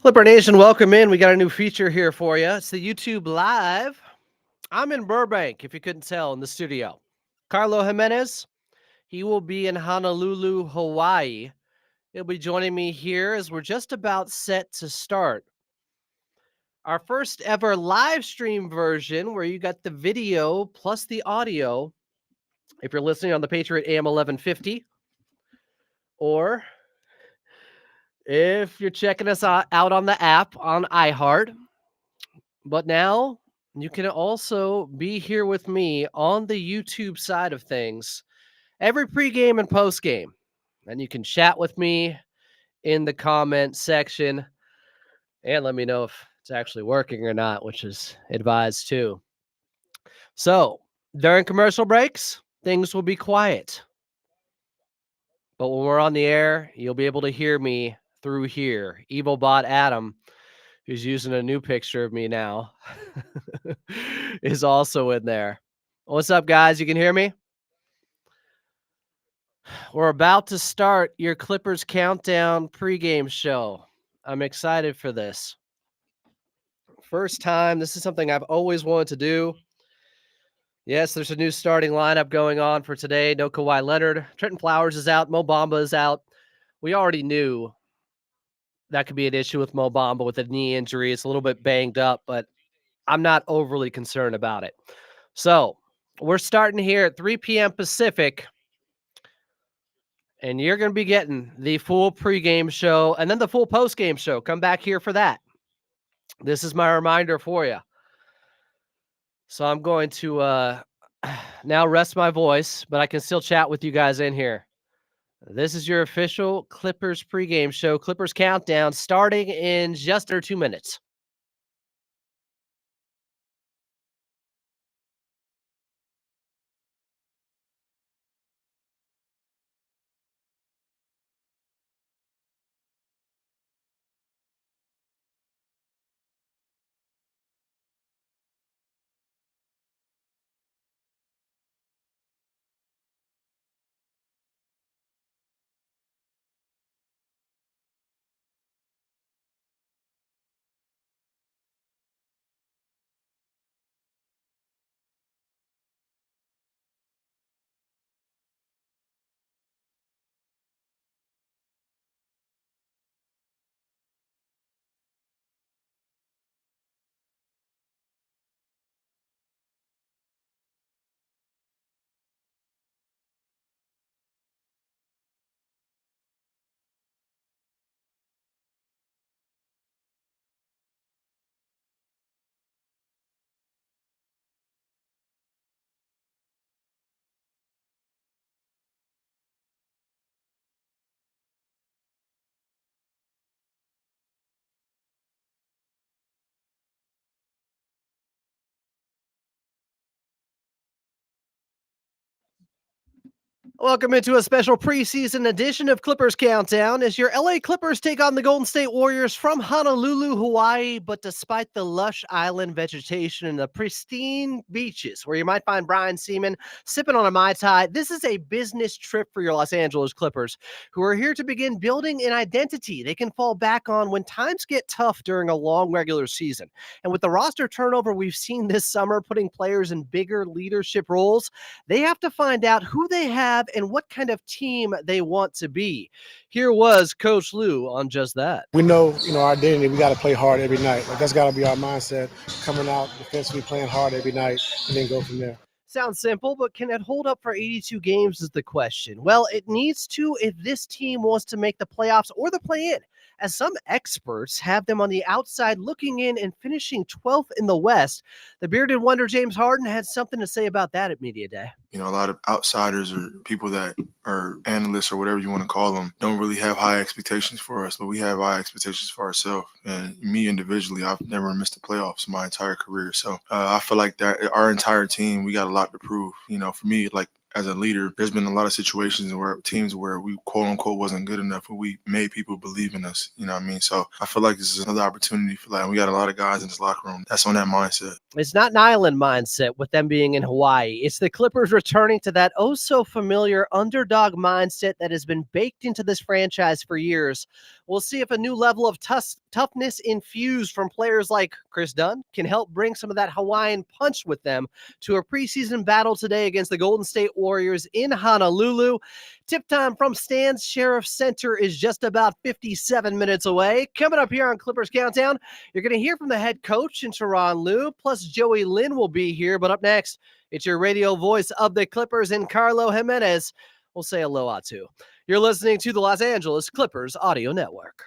Clipper Nation, welcome in. We got a new feature here for you. It's the YouTube Live. I'm in Burbank, if you couldn't tell, in the studio. Carlo Jimenez, he will be in Honolulu, Hawaii. He'll be joining me here as we're just about set to start our first ever live stream version where you got the video plus the audio. If you're listening on the Patriot AM 1150, or if you're checking us out on the app on iHeart. But now you can also be here with me on the YouTube side of things every pregame and postgame. And you can chat with me in the comment section and let me know if it's actually working or not, which is advised too. So during commercial breaks, things will be quiet. But when we're on the air, you'll be able to hear me through here. Evil Bot Adam, who's using a new picture of me now, is also in there. What's up, guys? You can hear me? We're about to start your Clippers Countdown pregame show. I'm excited for this. First time. This is something I've always wanted to do. Yes, there's a new starting lineup going on for today. No Kawhi Leonard. Trenton Flowers is out. Mo Bamba is out. We already knew that could be an issue with Mo Bamba with a knee injury. It's a little bit banged up, but I'm not overly concerned about it. So we're starting here at 3 p.m. Pacific, and you're going to be getting the full pregame show and then the full postgame show. Come back here for that. This is my reminder for you. So I'm going to now rest my voice, but I can still chat with you guys in here. This is your official Clippers pregame show, Clippers Countdown, starting in just under 2 minutes. Welcome into a special preseason edition of Clippers Countdown as your LA Clippers take on the Golden State Warriors from Honolulu, Hawaii. But despite the lush island vegetation and the pristine beaches where you might find Brian Seaman sipping on a Mai Tai, this is a business trip for your Los Angeles Clippers, who are here to begin building an identity they can fall back on when times get tough during a long regular season. And with the roster turnover we've seen this summer, putting players in bigger leadership roles, they have to find out who they have and what kind of team they want to be. Here was Coach Lou on just that. We know, our identity. We got to play hard every night. Like, that's got to be our mindset, coming out defensively, playing hard every night, and then go from there. Sounds simple, but can it hold up for 82 games is the question. Well, it needs to if this team wants to make the playoffs or the play-in, as some experts have them on the outside looking in and finishing 12th in the West. The bearded wonder James Harden had something to say about that at Media Day. A lot of outsiders or people that are analysts or whatever you want to call them don't really have high expectations for us, but we have high expectations for ourselves. And me individually, I've never missed the playoffs my entire career. So I feel like that our entire team, we got a lot to prove. For me, like, as a leader, there's been a lot of situations where teams where we quote unquote wasn't good enough, but we made people believe in us. You know what I mean? So I feel like this is another opportunity for that. We got a lot of guys in this locker room that's on that mindset. It's not an island mindset with them being in Hawaii. It's the Clippers returning to that oh so familiar underdog mindset that has been baked into this franchise for years, We'll see if a new level of toughness infused from players like Chris Dunn can help bring some of that Hawaiian punch with them to a preseason battle today against the Golden State Warriors in Honolulu. Tip time from Stan's Sheriff Center is just about 57 minutes away. Coming up here on Clippers Countdown, you're going to hear from the head coach in Sharon Liu, plus Joey Lynn will be here. But up next, it's your radio voice of the Clippers and Carlo Jimenez. We'll say aloha too. You're listening to the Los Angeles Clippers Audio Network.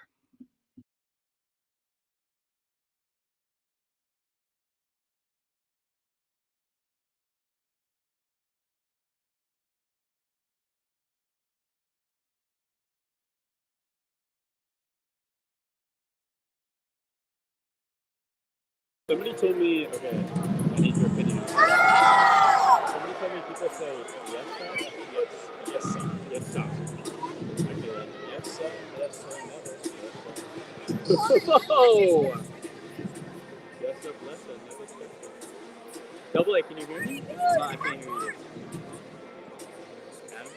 Somebody told me, okay, I need your opinion on this. Somebody told me people say yes, sir, yes, sir, yes, sir. I feel like yes, sir, never. Whoa! Yes, sir, bless sir, never, sir. Double A, can you hear me? I can't hear you. Adam?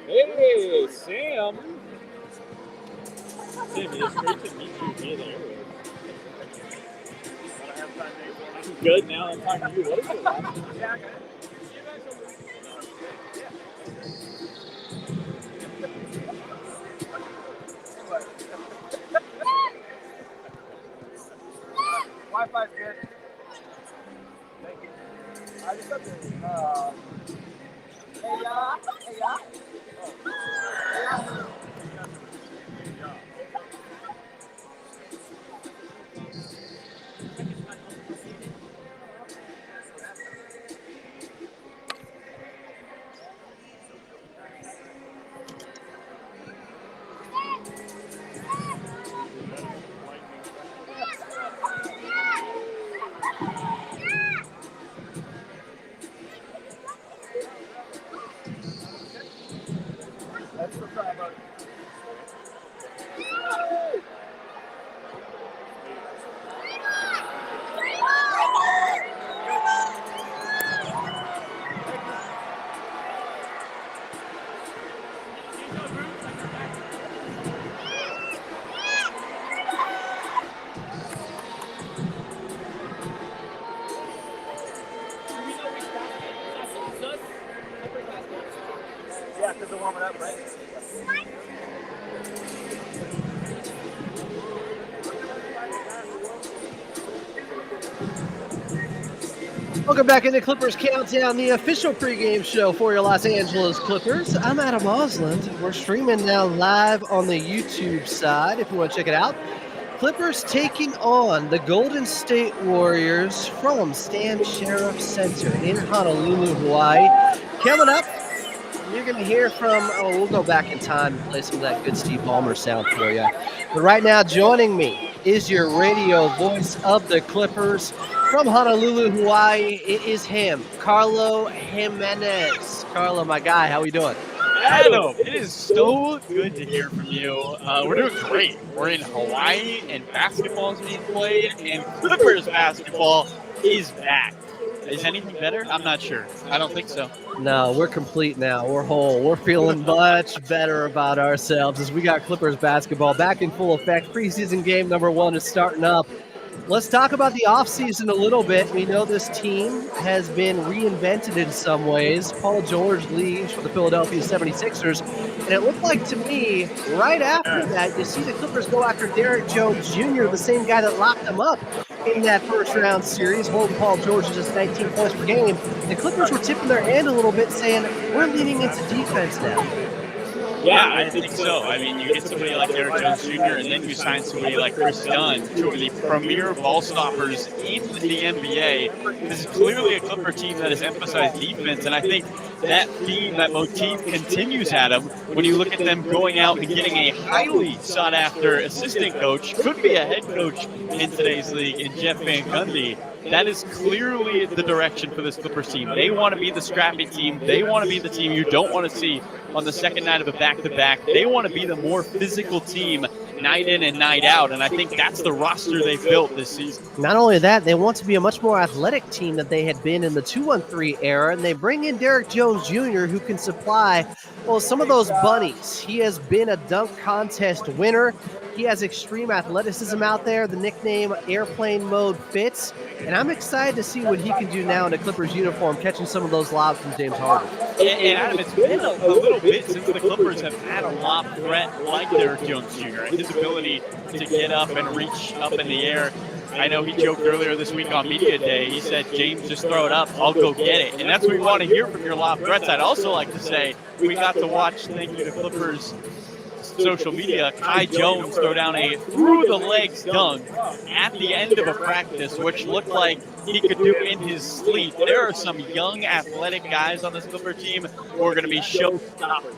Hey, Sam! Sam, it's great to meet you via the airwaves. Good, now I'm talking to you. What is it? Wi-Fi's good. Thank you. I just got this, hey, yeah. That's the try about it. Yeah, because they're warming up, right? Welcome back into Clippers Countdown, the official pregame show for your Los Angeles Clippers. I'm Adam Osland. We're streaming now live on the YouTube side if you want to check it out. Clippers taking on the Golden State Warriors from Stan Sheriff Center in Honolulu, Hawaii. Coming up, you're going to hear from, we'll go back in time and play some of that good Steve Ballmer sound for you. But right now, joining me is your radio voice of the Clippers from Honolulu, Hawaii. It is him, Carlo Jimenez. Carlo, my guy, how are we doing? Adam, it is so good to hear from you. We're doing great. We're in Hawaii, and basketball is being played, and Clippers basketball is back. Is anything better? I'm not sure. I don't think so. No, we're complete now. We're whole. We're feeling much better about ourselves as we got Clippers basketball back in full effect. Preseason game number 1 is starting up. Let's talk about the offseason a little bit. We know this team has been reinvented in some ways. Paul George leaves for the Philadelphia 76ers, and it looked like to me, right after that, you see the Clippers go after Derrick Jones Jr., the same guy that locked them up in that first-round series, holding Paul George to just 19 points per game. The Clippers were tipping their hand a little bit, saying, we're leaning into defense now. Yeah, I think so. I mean, you get somebody like Derrick Jones Jr., and then you sign somebody like Chris Dunn, two of the premier ball stoppers in the NBA. This is clearly a Clipper team that has emphasized defense, and I think that theme, that motif continues, Adam, when you look at them going out and getting a highly sought-after assistant coach, could be a head coach in today's league, in Jeff Van Gundy. That is clearly the direction for this Clippers team. They want to be the scrappy team. They want to be the team you don't want to see on the second night of a back-to-back. They want to be the more physical team night in and night out. And I think that's the roster they've built this season. Not only that, they want to be a much more athletic team than they had been in the 2-1-3 era, and they bring in Derek Jones Jr., who can supply, well, some of those bunnies. He has been a dunk contest winner. He has extreme athleticism out there. The nickname Airplane Mode fits, and I'm excited to see what he can do now in a Clippers uniform, catching some of those lobs from James Harden. And Adam, it's been a little bit since the Clippers have had a lob threat like Derek Jones Jr. His ability to get up and reach up in the air. I know he joked earlier this week on Media Day. He said, James, just throw it up. I'll go get it. And that's what we want to hear from your lob threats. I'd also like to say we got to watch, thank you to Clippers social media, Kai Jones throw down a through-the-legs dunk at the end of a practice, which looked like he could do in his sleep. There are some young, athletic guys on this Clipper team who are going to be showstoppers.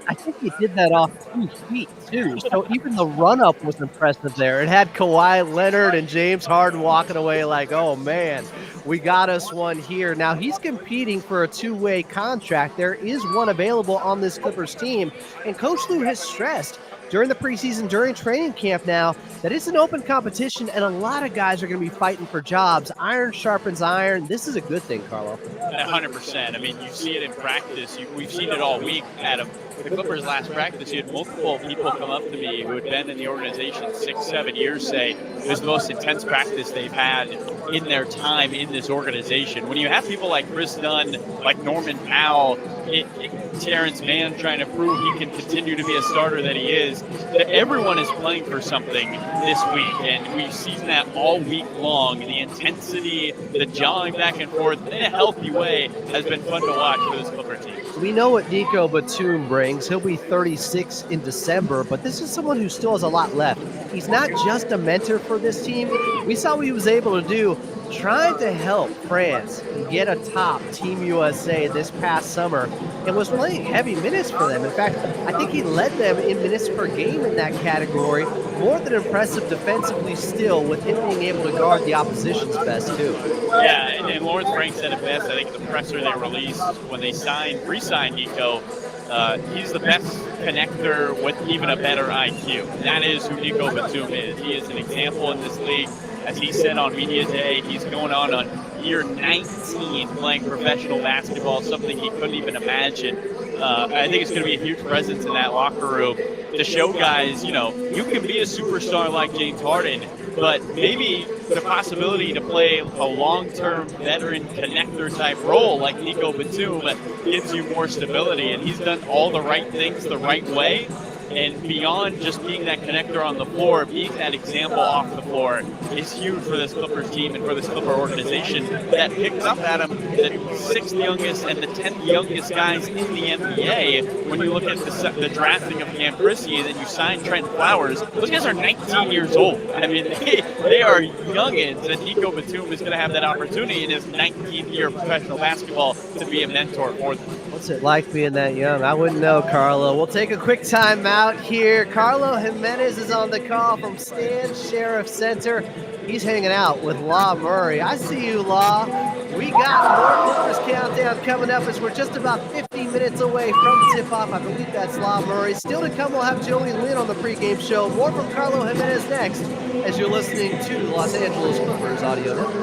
I think he did that off 2 feet, too. So even the run-up was impressive there. It had Kawhi Leonard and James Harden walking away like, oh, man, we got us one here. Now, he's competing for a two-way contract. There is one available on this Clippers team. And Coach Lue has stressed during the preseason, during training camp now, that it's an open competition, and a lot of guys are going to be fighting for jobs. Iron sharpens iron. This is a good thing, Carlo. 100%. I mean, you see it in practice. We've seen it all week, Adam. The Clippers' last practice, you had multiple people come up to me who had been in the organization 6-7 years say it was the most intense practice they've had in their time in this organization. When you have people like Chris Dunn, like Norman Powell, Terrence Mann trying to prove he can continue to be a starter that he is, that everyone is playing for something this week, and we've seen that all week long. The intensity, the jawing back and forth in a healthy way has been fun to watch for this Clipper team. We know what Nico Batum brings. He'll be 36 in December, but this is someone who still has a lot left. He's not just a mentor for this team. We saw what he was able to do trying to help France get atop Team USA this past summer and was playing heavy minutes for them. In fact, I think he led them in minutes per game in that category. More than impressive defensively still, with him being able to guard the opposition's best too. Yeah, and Lawrence Frank said it best. I think the presser they released when they re-signed Nico, he's the best connector with even a better IQ. That is who Nico Batum is. He is an example in this league. As he said on Media Day, he's going on year 19 playing professional basketball, something he couldn't even imagine. I think it's going to be a huge presence in that locker room to show guys, you can be a superstar like James Harden, but maybe the possibility to play a long-term veteran connector type role like Nico Batum gives you more stability, and he's done all the right things the right way. And beyond just being that connector on the floor, being that example off the floor is huge for this Clippers team and for this Clipper organization that picks up, Adam, the 6th youngest and the 10th youngest guys in the NBA. When you look at the drafting of Cam Christie and then you sign Trent Flowers, those guys are 19 years old. I mean, they are youngins, and Nico Batum is going to have that opportunity in his 19th year of professional basketball to be a mentor for them. What's it like being that young? I wouldn't know, Carlo. We'll take a quick time out here. Carlo Jimenez is on the call from Stan Sheriff Center. He's hanging out with Law Murray. I see you, Law. We got more Clippers Countdown coming up as we're just about 15 minutes away from tip-off. I believe that's Law Murray. Still to come, we'll have Joey Lynn on the pregame show. More from Carlo Jimenez next as you're listening to Los Angeles Clippers Audio Network.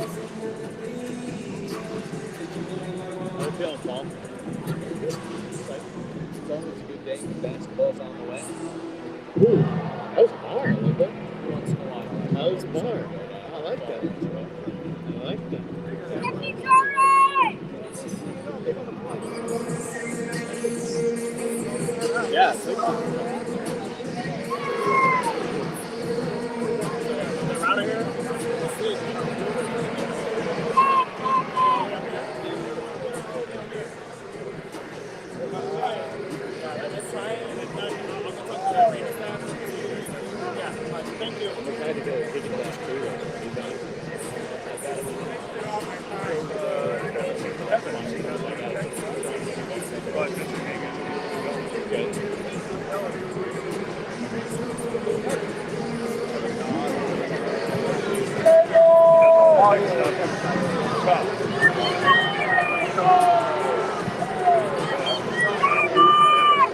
How you feeling, Paul? It's a good day. Basketball's on the way. Ooh, that was hard. I like that. Once in a while. That was hard. I like that. I like that. Yeah, thank you. Out of here. Thank you. I'm excited to go dig into that too.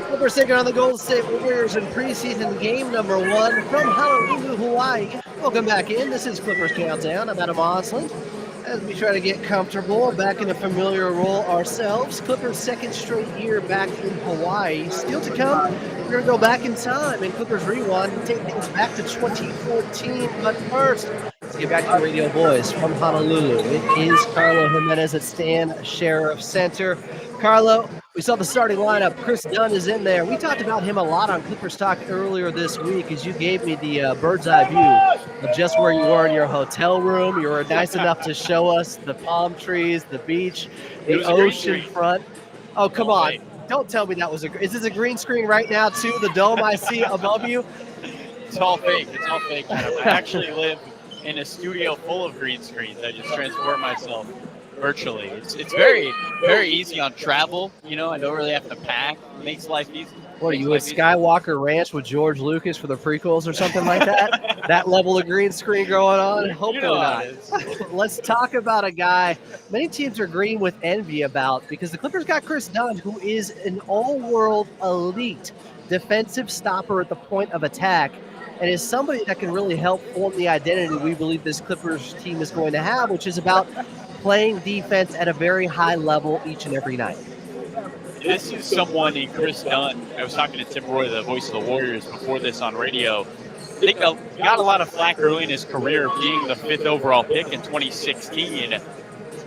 Clippers taking on the Golden State Warriors in preseason game number 1 from Honolulu, Hawaii. Welcome back in. This is Clippers Countdown. I'm Adam Osland. As we try to get comfortable, back in a familiar role ourselves. Clippers' second straight year back in Hawaii. Still to come, we're going to go back in time in Clippers Rewind and take things back to 2014. But first, let's get back to the radio boys from Honolulu. It is Carlo Jimenez at Stan Sheriff Center. Carlo, we saw the starting lineup. Chris Dunn is in there. We talked about him a lot on Clippers Talk earlier this week as you gave me the bird's eye view of just where you were in your hotel room. You were nice enough to show us the palm trees, the beach, the ocean front. Oh, come on. Don't tell me that was is this a green screen right now too? The dome I see above you? It's all fake. It's all fake, Adam. I actually live in a studio full of green screens. I just transport myself virtually. It's very, very easy on travel. You know, I don't really have to pack. It makes life easy. What are you at Skywalker Ranch with George Lucas for the prequels or something like that? That level of green screen going on? Hopefully not. Let's talk about a guy many teams are green with envy about because the Clippers got Chris Dunn, who is an all-world elite defensive stopper at the point of attack and is somebody that can really help form the identity we believe this Clippers team is going to have, which is about playing defense at a very high level each and every night. This is someone named Chris Dunn. I was talking to Tim Roy, the voice of the Warriors, before this on radio. I think he got a lot of flack early in his career being the 5th overall pick in 2016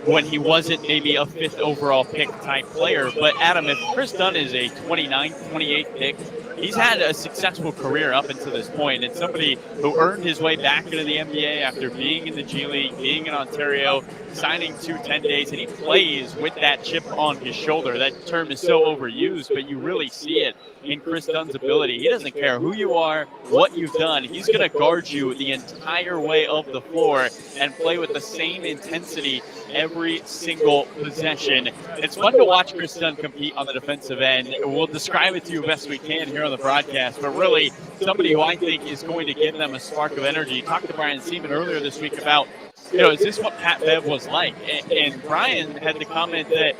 when he wasn't maybe a 5th overall pick type player. But Adam, if Chris Dunn is a 29th, 28th pick, he's had a successful career up until this point, and somebody who earned his way back into the NBA after being in the G League, being in Ontario, signing 2 10 days, and he plays with that chip on his shoulder. That term is so overused, but you really see it in Chris Dunn's ability. He doesn't care who you are, what you've done. He's going to guard you the entire way of the floor and play with the same intensity every single possession. It's fun to watch Chris Dunn compete on the defensive end. We'll describe it to you best we can here on the broadcast, but really somebody who I think is going to give them a spark of energy. Talked to Brian Seaman earlier this week about, is this what Pat Bev was like? And Brian had the comment that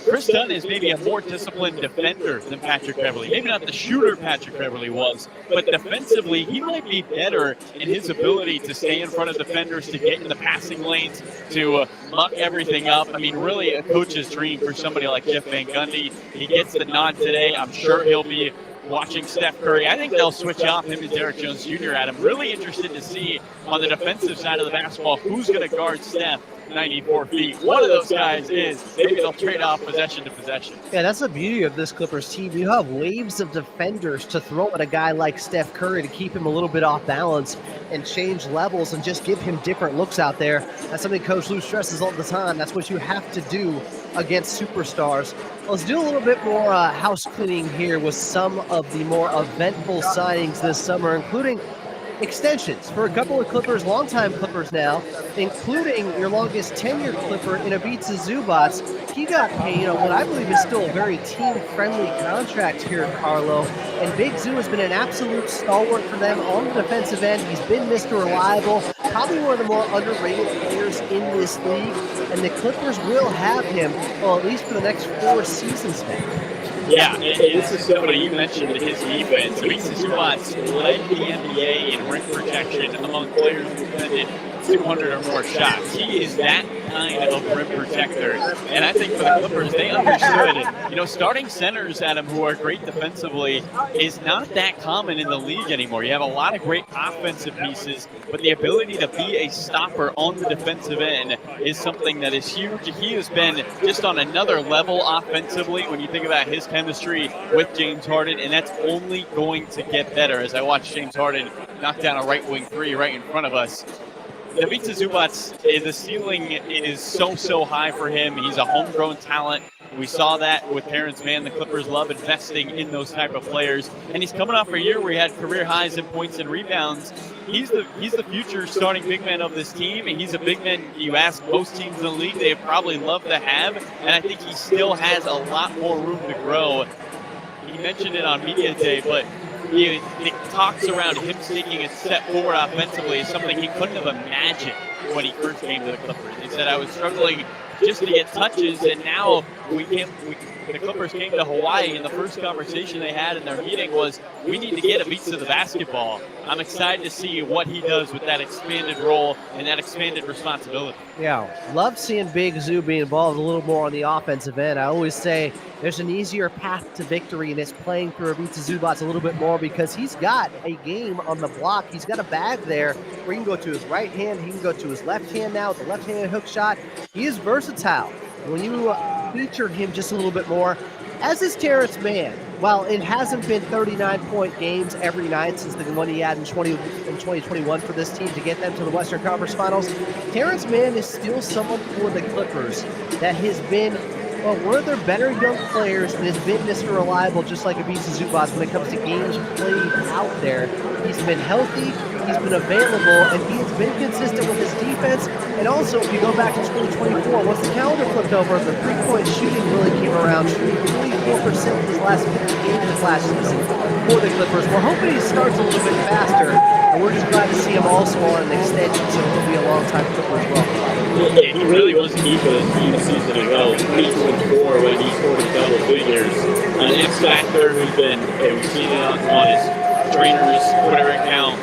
Chris Dunn is maybe a more disciplined defender than Patrick Beverley. Maybe not the shooter Patrick Beverley was, but defensively, he might be better in his ability to stay in front of defenders, to get in the passing lanes, to muck everything up. I mean, really a coach's dream for somebody like Jeff Van Gundy. He gets the nod today. I'm sure he'll be watching Steph Curry. I think they'll switch off him and Derek Jones Jr. Adam. Really interested to see on the defensive side of the basketball who's going to guard Steph 94 feet. One of those guys is maybe they'll trade off possession to possession. Yeah, that's the beauty of this Clippers team. You have waves of defenders to throw at a guy like Steph Curry to keep him a little bit off balance and change levels and just give him different looks out there. That's something Coach Lou stresses all the time. That's what you have to do against superstars. Let's do a little bit more house cleaning here with some of the more eventful signings this summer, including extensions for a couple of Clippers, longtime Clippers now, including your longest tenured Clipper in Ivica Zubac. He got paid on what I believe is still a very team-friendly contract here at Carlo, and Big Zoo has been an absolute stalwart for them on the defensive end. He's been Mr. Reliable, probably one of the more underrated players in this league, and the Clippers will have him, well, at least for the next 4 seasons now. Yeah, and this is somebody you mentioned his defense. Ivica Zubac led the NBA in rim protection among players who defended 200 or more shots. He is that kind of rim protector. And I think for the Clippers, they understood, starting centers, Adam, who are great defensively, is not that common in the league anymore. You have a lot of great offensive pieces, but the ability to be a stopper on the defensive end is something that is huge. He has been just on another level offensively when you think about his chemistry with James Harden, and that's only going to get better. As I watch James Harden knock down a right wing three right in front of us, Ivica Zubac, the ceiling is so high for him. He's a homegrown talent. We saw that with Terrence Mann. The Clippers love investing in those type of players. And he's coming off a year where he had career highs in points and rebounds. He's the future starting big man of this team. And he's a big man you ask most teams in the league, they probably love to have. And I think he still has a lot more room to grow. He mentioned it on Media Day, but the talks around him taking a step forward offensively is something he couldn't have imagined when he first came to the Clippers. He said, I was struggling just to get touches, and now the Clippers came to Hawaii, and the first conversation they had in their meeting was, we need to get Ivica to the basketball. I'm excited to see what he does with that expanded role and that expanded responsibility. Yeah, love seeing Big Zoo be involved a little more on the offensive end. I always say there's an easier path to victory, and it's playing through Ivica Zubac a little bit more because he's got a game on the block. He's got a bag there where he can go to his right hand, he can go to his left hand now with the left-handed hook shot. He is versatile. When you feature him just a little bit more, as is Terrence Mann. While it hasn't been 39-point games every night since the one he had in 2021 for this team to get them to the Western Conference Finals, Terrence Mann is still someone for the Clippers that has been one of their better young players and has been Mr. Reliable, just like Ivica Zubac when it comes to games played out there. He's been healthy, he's been available, and he has been consistent with his defense. And also, if you go back to 2024, once the calendar flipped over, the three-point shooting really came around, shooting 44% in his last 50 games this last season for the Clippers. We're hoping he starts a little bit faster, and we're just glad to see him also on an extension, so he'll be a long-time Clipper as well. Yeah, he really was key for this team a season ago, 22-4 when he scored in double figures. An X factor who's been, we've seen it on his trainers' Twitter account,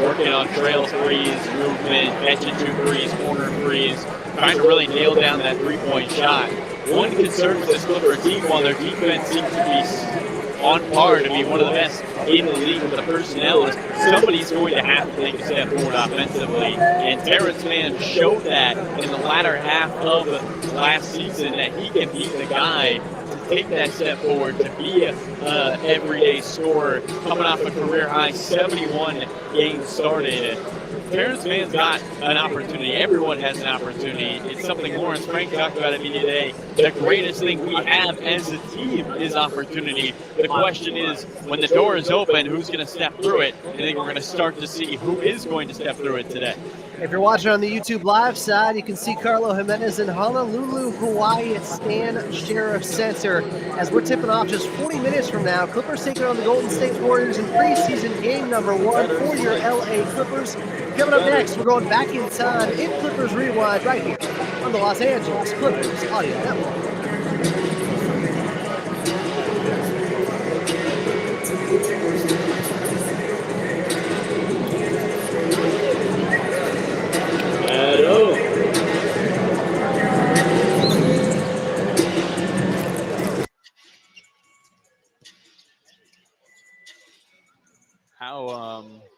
working on trail threes, movement, catching 2 threes, corner threes, trying to really nail down that three-point shot. One concern with this Clipper team, while their defense seems to be on par to be one of the best in the league with the personnel, is somebody's going to have to take a step forward offensively. And Terrence Mann showed that in the latter half of last season that he can be the guy to take that step forward, to be an everyday scorer, coming off a career-high 71 games started. Terrence Mann's got an opportunity. Everyone has an opportunity. It's something Lawrence Frank talked about at me today. The greatest thing we have as a team is opportunity. The question is, when the door is open, who's going to step through it? I think we're going to start to see who is going to step through it today. If you're watching on the YouTube live side, you can see Carlo Jimenez in Honolulu, Hawaii at Stan Sheriff Center. As we're tipping off just 40 minutes from now, Clippers taking on the Golden State Warriors in preseason game number 1 for your LA Clippers. Coming up next, we're going back in time in Clippers Rewind right here on the Los Angeles Clippers Audio Network.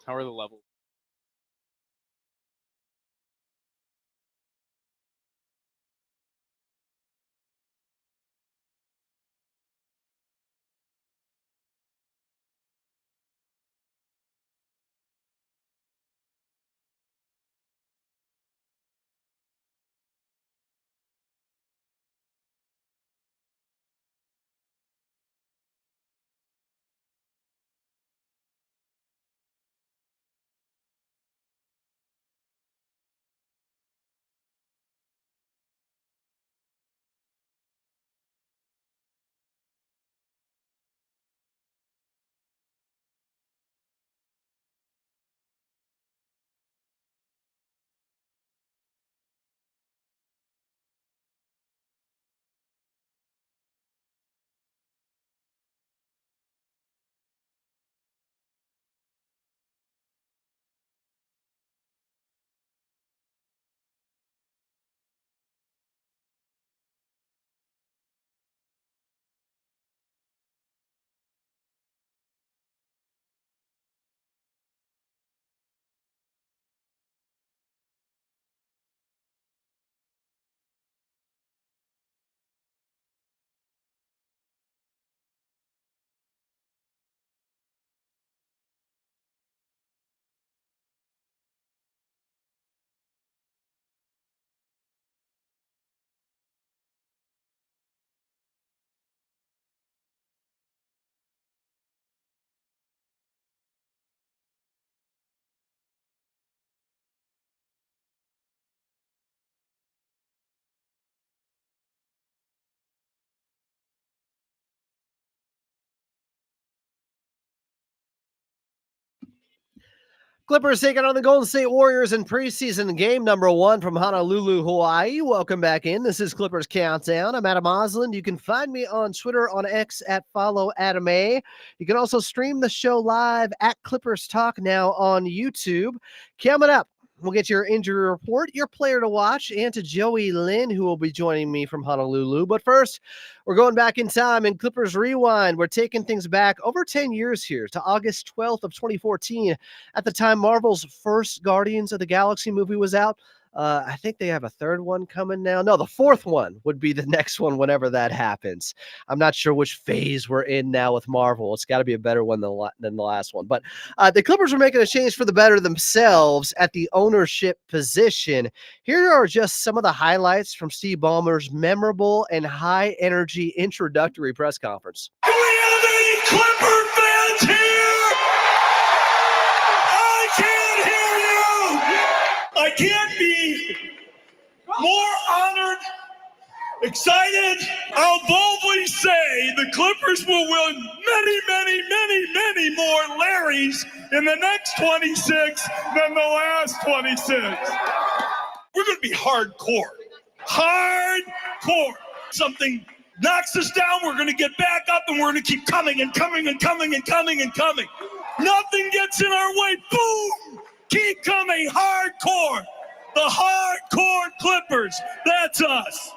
How are the levels? Clippers taking on the Golden State Warriors in preseason game number 1 from Honolulu, Hawaii. Welcome back in. This is Clippers Countdown. I'm Adam Osland. You can find me on Twitter, on X at @followAdamA. You can also stream the show live at Clippers Talk now on YouTube. Coming up, we'll get your injury report, your player to watch, and to Joey Lynn, who will be joining me from Honolulu. But first, we're going back in time in Clippers Rewind. We're taking things back over 10 years here to August 12th of 2014. At the time, Marvel's first Guardians of the Galaxy movie was out. I think they have a third one coming now. No, the fourth one would be the next one whenever that happens. I'm not sure which phase we're in now with Marvel. It's got to be a better one than the last one. But the Clippers are making a change for the better themselves at the ownership position. Here are just some of the highlights from Steve Ballmer's memorable and high-energy introductory press conference. Do we have any Clipper fans here? I can't hear you. I can't be more honored, excited. I'll boldly say the Clippers will win many, many, many, many more Larrys in the next 26 than the last 26. We're going to be hardcore. Hardcore. Something knocks us down, we're going to get back up, and we're going to keep coming and coming and coming and coming and coming. Nothing gets in our way. Boom! Keep coming. Hardcore. The hardcore Clippers. That's us.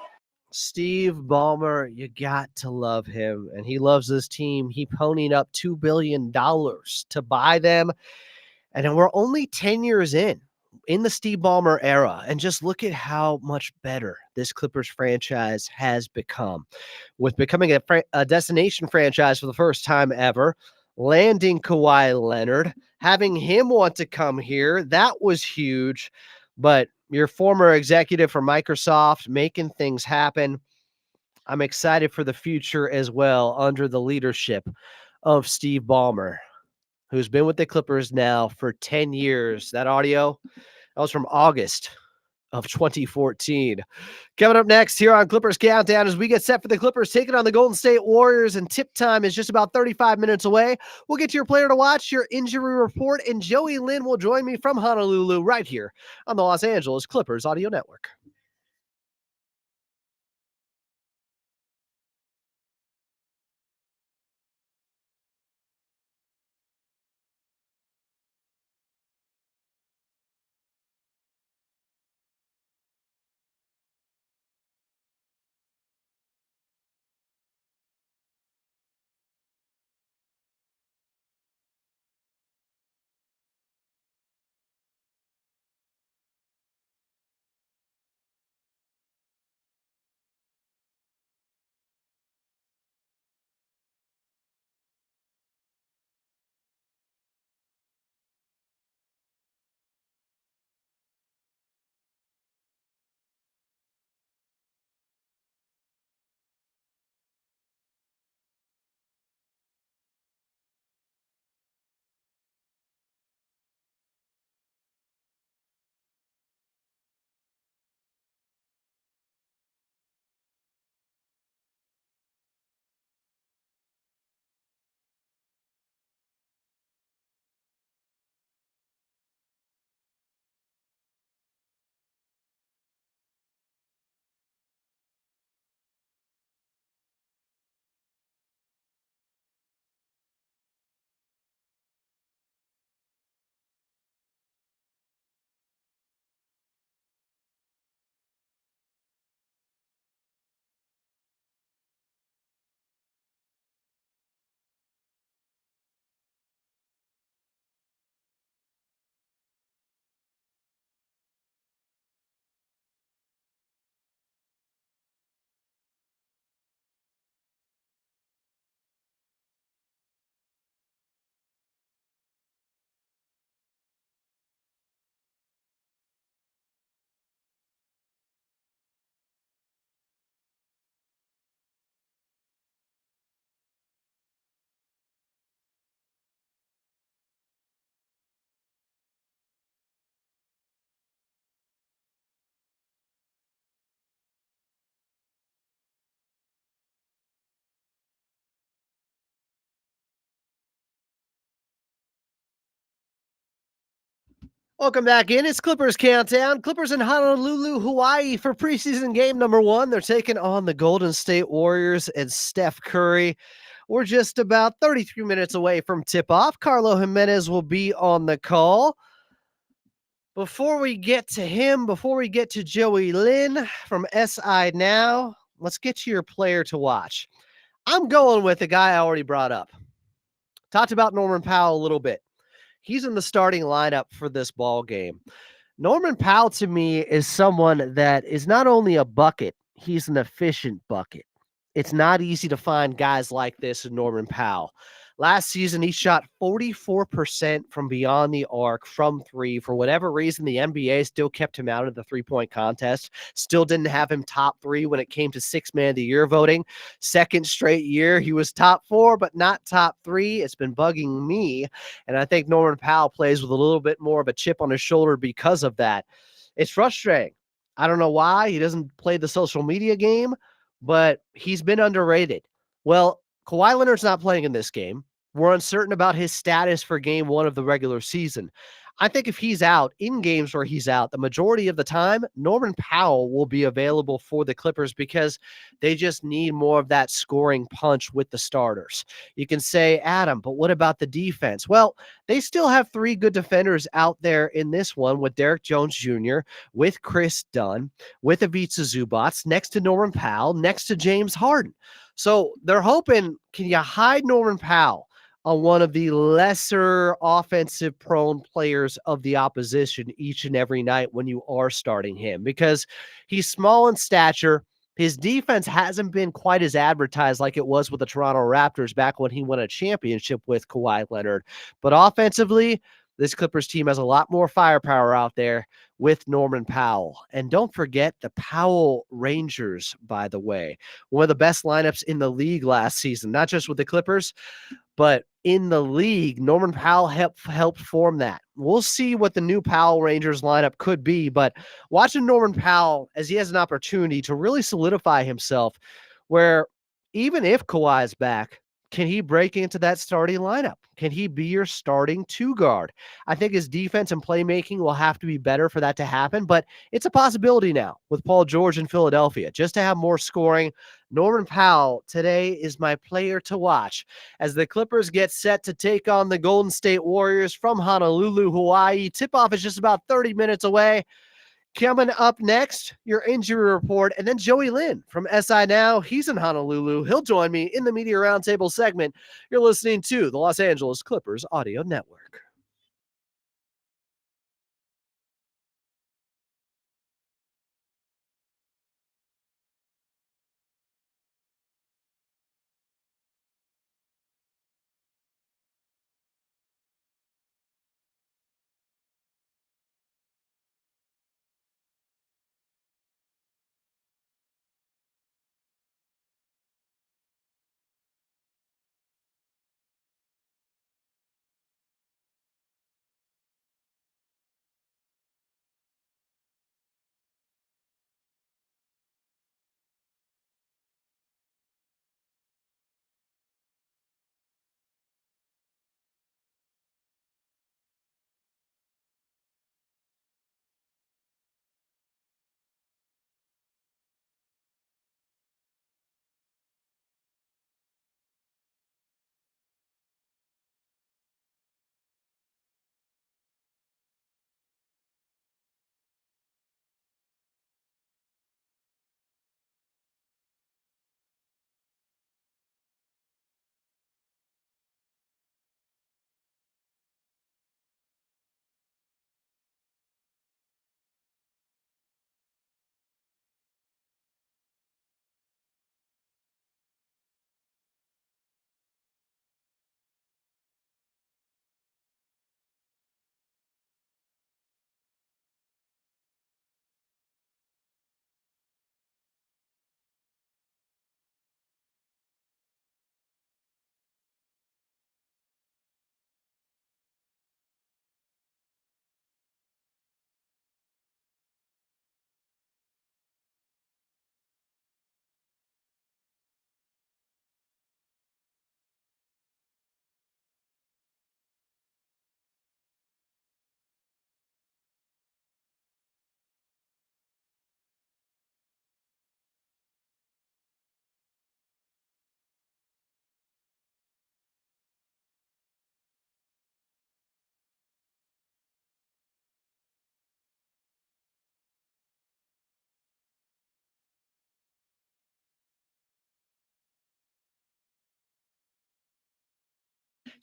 Steve Ballmer, you got to love him, and he loves this team. He ponied up $2 billion to buy them, and then we're only 10 years in the Steve Ballmer era, and just look at how much better this Clippers franchise has become, with becoming a destination franchise for the first time ever, landing Kawhi Leonard, having him want to come here. That was huge. But your former executive for Microsoft making things happen. I'm excited for the future as well under the leadership of Steve Ballmer, who's been with the Clippers now for 10 years. That audio, that was from August of 2014. Coming up next here on Clippers Countdown as we get set for the Clippers taking on the Golden State Warriors, and tip time is just about 35 minutes away. We'll get to your player to watch, your injury report, and Joey Lynn will join me from Honolulu right here on the Los Angeles Clippers Audio Network. Welcome back in. It's Clippers Countdown. Clippers in Honolulu, Hawaii for preseason game number 1. They're taking on the Golden State Warriors and Steph Curry. We're just about 33 minutes away from tip-off. Carlo Jimenez will be on the call. Before we get to him, before we get to Joey Lynn from SI Now, let's get to your player to watch. I'm going with the guy I already brought up. Talked about Norman Powell a little bit. He's in the starting lineup for this ball game. Norman Powell, to me, is someone that is not only a bucket, he's an efficient bucket. It's not easy to find guys like this in Norman Powell. Last season, he shot 44% from beyond the arc from three. For whatever reason, the NBA still kept him out of the three-point contest. Still didn't have him top 3 when it came to Sixth Man of the Year voting. Second straight year, he was top 4, but not top 3. It's been bugging me, and I think Norman Powell plays with a little bit more of a chip on his shoulder because of that. It's frustrating. I don't know why he doesn't play the social media game, but he's been underrated. Well, Kawhi Leonard's not playing in this game. We're uncertain about his status for game 1 of the regular season. I think if he's out, in games where he's out, the majority of the time, Norman Powell will be available for the Clippers because they just need more of that scoring punch with the starters. You can say, Adam, but what about the defense? Well, they still have 3 good defenders out there in this one with Derek Jones Jr., with Chris Dunn, with Ivica Zubac, next to Norman Powell, next to James Harden. So they're hoping, can you hide Norman Powell on one of the lesser offensive prone players of the opposition each and every night when you are starting him? Because he's small in stature. His defense hasn't been quite as advertised like it was with the Toronto Raptors back when he won a championship with Kawhi Leonard. But offensively, this Clippers team has a lot more firepower out there with Norman Powell. And don't forget the Powell Rangers, by the way. One of the best lineups in the league last season, not just with the Clippers, but in the league. Norman Powell helped form that. We'll see what the new Powell Rangers lineup could be, but watching Norman Powell as he has an opportunity to really solidify himself, where even if Kawhi is back, can he break into that starting lineup? Can he be your starting 2 guard? I think his defense and playmaking will have to be better for that to happen, but it's a possibility now with Paul George in Philadelphia. Just to have more scoring, Norman Powell today is my player to watch as the Clippers get set to take on the Golden State Warriors from Honolulu, Hawaii. Tip-off is just about 30 minutes away. Coming up next, your injury report, and then Joey Lynn from SI Now. He's in Honolulu. He'll join me in the Media Roundtable segment. You're listening to the Los Angeles Clippers Audio Network.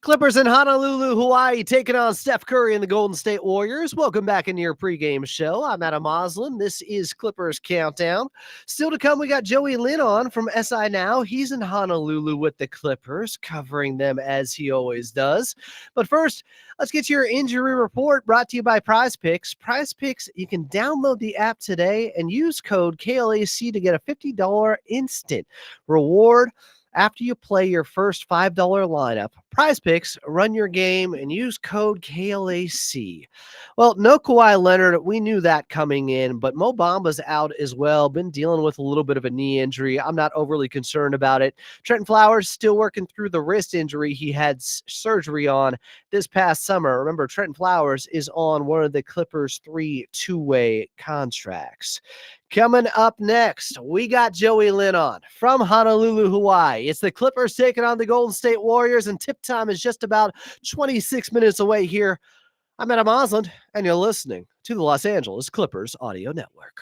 Clippers in Honolulu, Hawaii, taking on Steph Curry and the Golden State Warriors. Welcome back into your pregame show. I'm Adam Moslin. This is Clippers Countdown. Still to come, we got Joey Lynn on from SI Now. He's in Honolulu with the Clippers, covering them as he always does. But first, let's get to your injury report brought to you by Prize Picks. Prize Picks, you can download the app today and use code KLAC to get a $50 instant reward after you play your first $5 lineup. Prize Picks, run your game, and use code KLAC. Well, no Kawhi Leonard. We knew that coming in, but Mo Bamba's out as well. Been dealing with a little bit of a knee injury. I'm not overly concerned about it. Trenton Flowers still working through the wrist injury he had surgery on this past summer. Remember, Trenton Flowers is on one of the Clippers' 3 two-way contracts. Coming up next, we got Joey Lynn on from Honolulu, Hawaii. It's the Clippers taking on the Golden State Warriors, and tip time is just about 26 minutes away here. I'm Adam Osland, and you're listening to the Los Angeles Clippers Audio Network.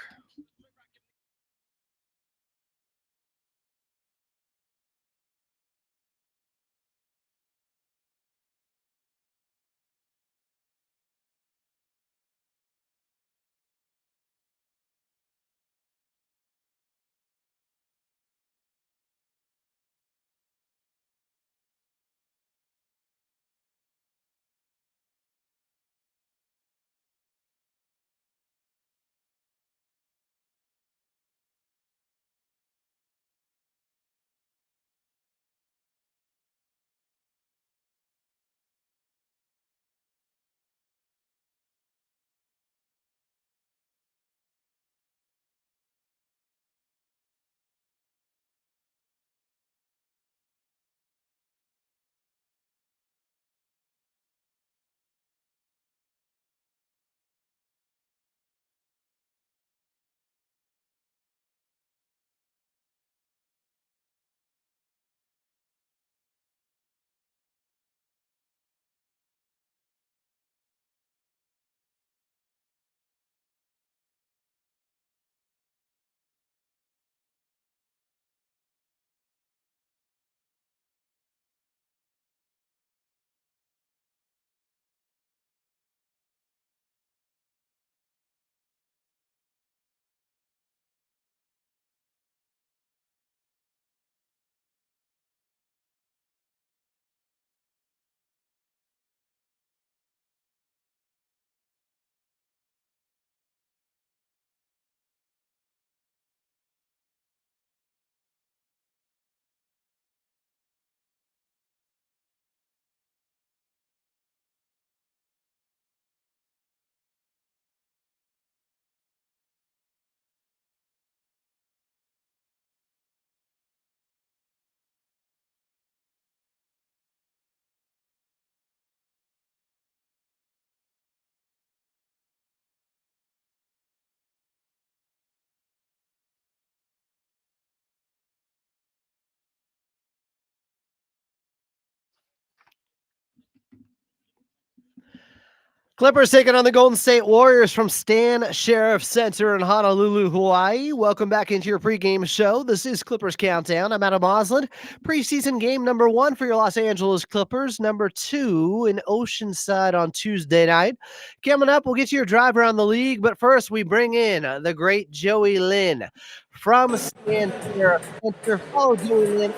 Clippers taking on the Golden State Warriors from Stan Sheriff Center in Honolulu, Hawaii. Welcome back into your pregame show. This is Clippers Countdown. I'm Adam Osland. Preseason game number 1 for your Los Angeles Clippers. Number 2 in Oceanside on Tuesday night. Coming up, we'll get you your drive around the league. But first, we bring in the great Joey Lynn from Stan Sheriff Center. Follow Joey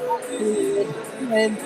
Lynn.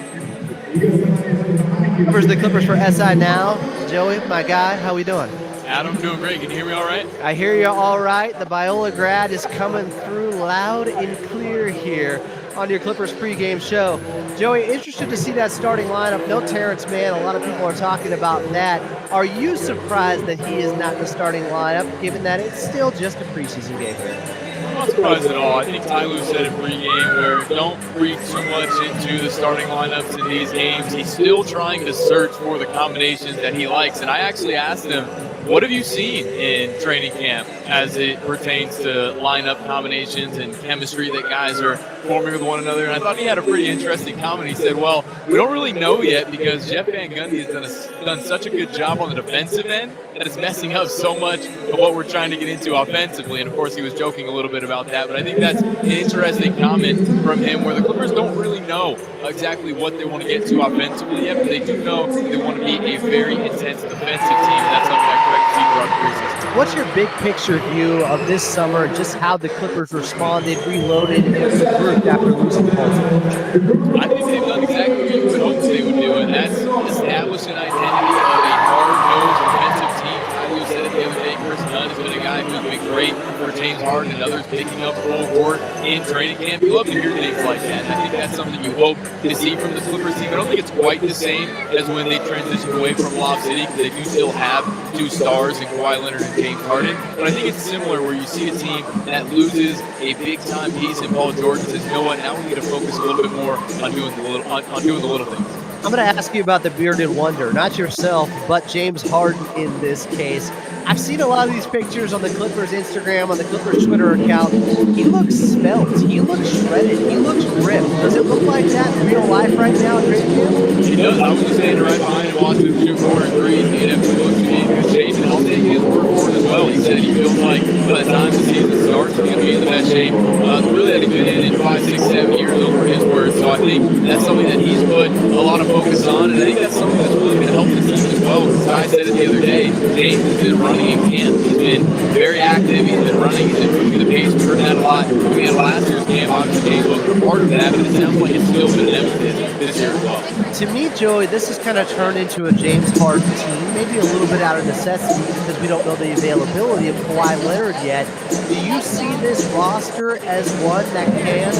Covers the Clippers for SI Now. Joey, my guy, how we doing? Adam, doing great. Can you hear me all right? I hear you all right. The Biola grad is coming through loud and clear here on your Clippers pregame show. Joey, interested to see that starting lineup. No Terrence Mann. A lot of people are talking about that. Are you surprised that he is not the starting lineup, given that it's still just a preseason game here? I'm not surprised at all. I think Ty Lue said it pregame where don't read too much into the starting lineups in these games. He's still trying to search for the combinations that he likes. And I actually asked him, What have you seen in training camp as it pertains to lineup combinations and chemistry that guys are forming with one another? And I thought he had a pretty interesting comment. He said, well, we don't really know yet because Jeff Van Gundy has done such a good job on the defensive end that it's messing up so much of what we're trying to get into offensively. And, of course, he was joking a little bit about that. But I think that's an interesting comment from him where the Clippers don't really know exactly what they want to get to offensively yet, but they do know they want to be a very intense defensive team. And that's something I expect to see throughout the preseason. What's your big picture view of this summer, just how the Clippers responded, reloaded, and regrouped after losing Paul George? I think they've done exactly what you would hope they would do, and that's establish an identity of a hard-nosed defensive team. You said it the other day, Chris Dunn has been a guy who's been great for James Harden and others picking up full court in training camp. You love to hear things like that. And I think that's something you hope to see from the Clippers team. I don't think it's quite the same as when they transitioned away from Lob City, because they do still have two stars in Kawhi Leonard and James Harden. But I think it's similar where you see a team that loses a big-time piece in Paul George and says, you know what, now we need to focus a little bit more on doing the little things. I'm going to ask you about the bearded wonder, not yourself, but James Harden in this case. I've seen a lot of these pictures on the Clippers Instagram, on the Clippers Twitter account. He looks svelte. He looks shredded. He looks ripped. Does it look like that in real life right now at training camp? He does. I was just standing right behind him watching him shoot 4 and 3. He definitely looks to be in good shape, and I'll take his word for it as well. He said he feels like by the time the season starts, he's going to be in the best shape. Really hadn't been in 5, 6, 7 years over his words. So I think that's something that he's put a lot of focus on, and I think that's something that's really going to help the team as well. Because I said it the other day, James has been running in camp. He's been very active. He's been running. He's been moving the pace. We heard that a lot. We had last year's camp. Obviously, James wasn't a part of that, but it sounds like it's still been an emphasis this year as well. To me, Joey, this has kind of turned into a James Harden team, maybe a little bit out of necessity because we don't know the availability of Kawhi Leonard yet. Do you see this roster as one that can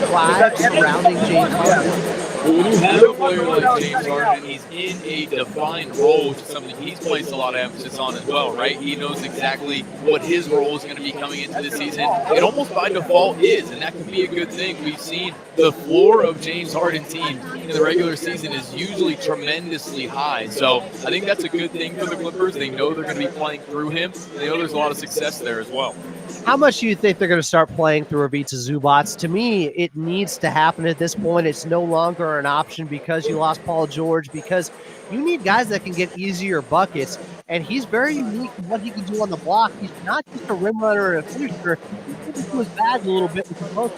thrive surrounding James Harden? Well, when you have a player like James Harden, he's in a defined role, which is something he's placed a lot of emphasis on as well, right? He knows exactly what his role is going to be coming into the season. It almost by default is, and that can be a good thing. We've seen the floor of James Harden teams in the regular season is usually tremendously high. So I think that's a good thing for the Clippers. They know they're going to be playing through him. They know there's a lot of success there as well. How much do you think they're going to start playing through Ivica Zubac? To me, it needs to happen at this point. It's no longer an option because you lost Paul George, because you need guys that can get easier buckets, and he's very unique in what he can do on the block. He's not just a rim runner and a finisher. He can do his bag a little bit with the post.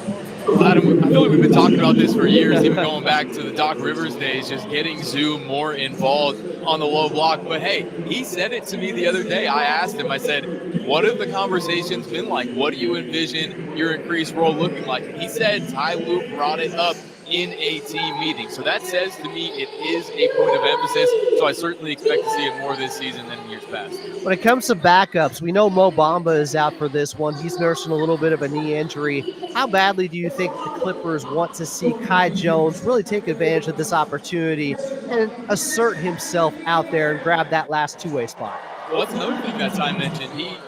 Adam, I feel like we've been talking about this for years, even going back to the Doc Rivers days, just getting Zoom more involved on the low block. But, hey, he said it to me the other day. I asked him, I said, what have the conversations been like? What do you envision your increased role looking like? And he said Ty Lue brought it up in a team meeting. So that says to me it is a point of emphasis. So I certainly expect to see it more this season than in years past. When it comes to backups, we know Mo Bamba is out for this one. He's nursing a little bit of a knee injury. How badly do you think the Clippers want to see Kai Jones really take advantage of this opportunity and assert himself out there and grab that last two-way spot? Well, that's another thing that Ty mentioned. He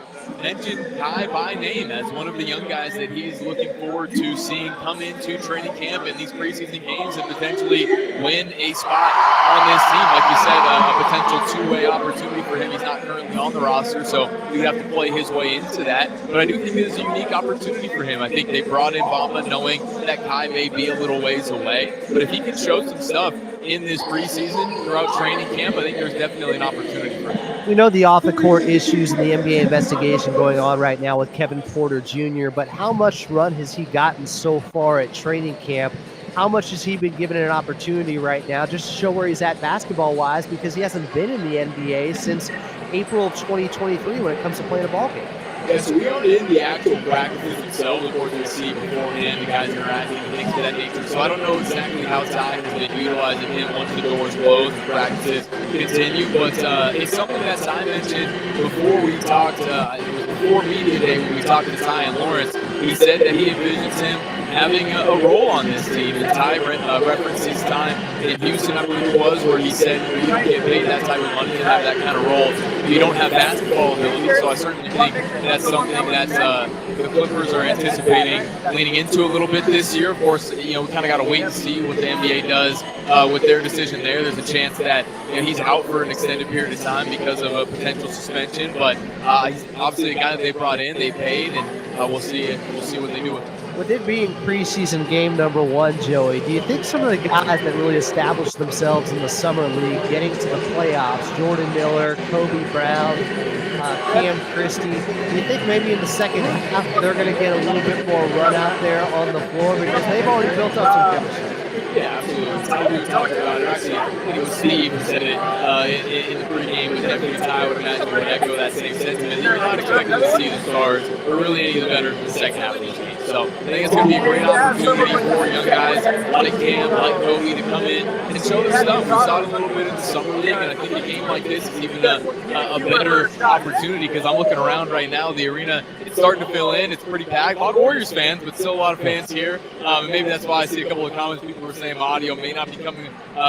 mentioned Kai by name as one of the young guys that he's looking forward to seeing come into training camp in these preseason games and potentially win a spot on this team. Like you said, a potential two-way opportunity for him. He's not currently on the roster, so he would have to play his way into that. But I do think it is a unique opportunity for him. I think they brought in Bamba knowing that Kai may be a little ways away. But if he can show some stuff in this preseason throughout training camp, I think there's definitely an opportunity for him. We know the off-the-court issues and the NBA investigation going on right now with Kevin Porter Jr., but how much run has he gotten so far at training camp? How much has he been given an opportunity right now just to show where he's at basketball-wise, because he hasn't been in the NBA since April of 2023 when it comes to playing a ball game? Yeah, so we aren't in the actual practices themselves, of course, we see beforehand, the guys interacting and things of that nature. So I don't know exactly how Ty has been utilizing him once the doors close and practices continue. But it's something that Ty mentioned before we talked, it was before media day when we talked to Ty and Lawrence. He said that he envisions him having a role on this team. And Ty referenced his time in Houston, I believe it was, where he said, you don't get paid that type of money to have that kind of role if you don't have basketball ability. So I certainly think that's something that the Clippers are anticipating leaning into a little bit this year. Of course, we kind of got to wait and see what the NBA does with their decision there. There's a chance that he's out for an extended period of time because of a potential suspension, but he's obviously a guy that they brought in, they paid, and we'll see what they do with him. With it being preseason game number 1, Joey, do you think some of the guys that really established themselves in the summer league, getting to the playoffs, Jordan Miller, Kobe Brown, Cam Christie, do you think maybe in the second half they're going to get a little bit more run out there on the floor because they've already built up some chemistry? Yeah, absolutely. We talked about it. Actually, I think it was Steve who said it in the pregame, but definitely Ty would imagine would echo that same sentiment. You're not expecting to see the stars or really any of the veterans in the second half of this game. So I think it's going to be a great opportunity for young guys like Cam, like Kobe to come in and show their stuff. We saw it a little bit in the summer league, and I think a game like this is even a better opportunity because I'm looking around right now. The arena, it's starting to fill in. It's pretty packed. A lot of Warriors fans, but still a lot of fans here. And maybe that's why I see a couple of comments. People were saying my audio may not be coming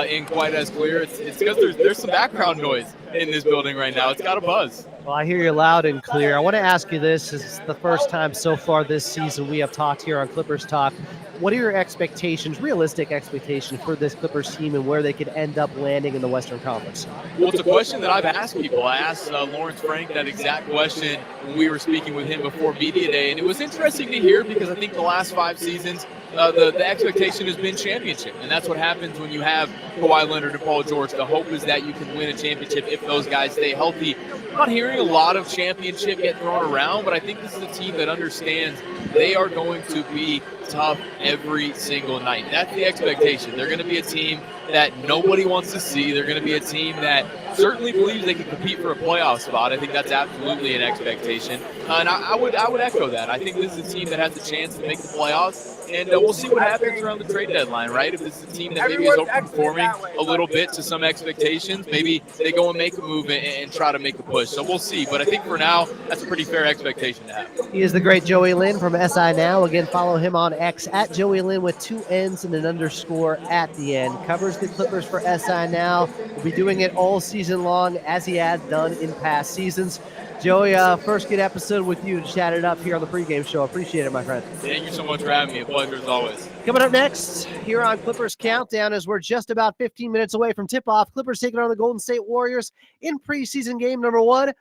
in quite as clear. It's because there's some background noise in this building right now. It's got a buzz. Well, I hear you loud and clear. I want to ask you this. This is the first time so far this season we have talked here on Clippers Talk. What are your expectations, realistic expectations for this Clippers team and where they could end up landing in the Western Conference? Well, it's a question that I've asked people. I asked Lawrence Frank that exact question when we were speaking with him before Media Day, and it was interesting to hear because I think the last 5 seasons, the expectation has been championship, and that's what happens when you have Kawhi Leonard and Paul George. The hope is that you can win a championship if those guys stay healthy. I'm not hearing a lot of championship get thrown around, but I think this is a team that understands they are going to be tough every single night. That's the expectation. They're going to be a team that nobody wants to see. They're going to be a team that certainly believes they can compete for a playoff spot. I think that's absolutely an expectation. And I would echo that. I think this is a team that has a chance to make the playoffs. And we'll see what happens around the trade deadline, right? If this is a team that maybe is overperforming a little bit to some expectations, maybe they go and make a move and try to make a push. So we'll see. But I think for now, that's a pretty fair expectation to have. He is the great Joey Lynn from SI Now. Again, follow him on X at Joey Lynn with 2 N's and an underscore at the end. Covers the Clippers for SI Now. We'll be doing it all season long as he has done in past seasons. Joey, first good episode with you to chat it up here on the pregame show. Appreciate it, my friend. Thank you so much for having me. A pleasure as always. Coming up next here on Clippers Countdown, as we're just about 15 minutes away from tip-off, Clippers taking on the Golden State Warriors in preseason game number 1.